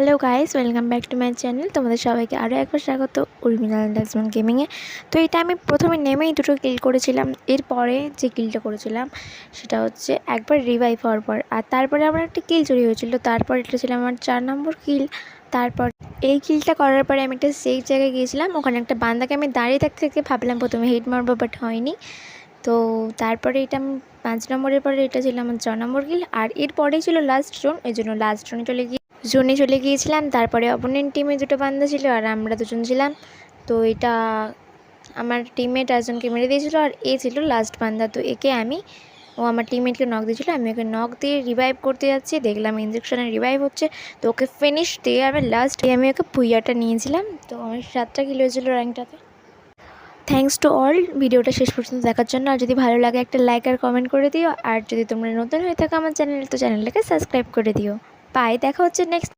Hello guys, welcome back to my channel. তোমাদের সবাইকে আরও একবার স্বাগত উর্মিলা লাক্সমান গেমিংয়ে। তো এটা আমি প্রথমে নেমেই দুটো কিল করেছিলাম। এরপরে যে কিলটা করেছিলাম সেটা হচ্ছে একবার রিভাইভ হওয়ার পর, আর তারপরে আমার একটা কিল চুরি হয়েছিল। তারপর এটা ছিল আমার 4 নম্বর কিল। তারপর এই কিলটা করার পরে আমি একটা সেফ জায়গায় গিয়েছিলাম। ওখানে একটা বান্দাকে আমি দাঁড়িয়ে থাকতে থাকতে ভাবলাম প্রথমে হিট মারবো, বাট হয়নি। তো তারপরে এটা আমি 5 নম্বরের পরে এটা ছিল আমার 6 নম্বর কিল। আর এরপরেই ছিল লাস্ট জোন, এই জন্য লাস্ট জোনে চলে গিয়েছিলাম। তারপরে অপোনেন্ট টিমে দুটো বান্দা ছিল আর আমরা দুজন ছিলাম। তো এটা আমার টিমমেট একজনকে মেরে দিয়েছিল, আর এ ছিল লাস্ট বান্দা। তো ও আমার টিমমেটকে নক দিয়েছিল, আমি ওকে নক দিয়ে রিভাইভ করতে যাচ্ছি, দেখলাম ইঞ্জেকশনে রিভাইভ হচ্ছে। তো ওকে ফিনিশ দিয়ে আমি ওকে পুইয়াটা নিয়েছিলাম। তো আমার 7টা কিলো হয়েছিল র্যাঙ্কটাতে। থ্যাঙ্কস টু অল ভিডিওটা শেষ পর্যন্ত দেখার জন্য। আর যদি ভালো লাগে একটা লাইক আর কমেন্ট করে দিও। আর যদি তোমরা নতুন হয়ে থাকো আমার চ্যানেল, তো চ্যানেলটাকে সাবস্ক্রাইব করে দিও। বাই, দেখা হচ্ছে নেক্সট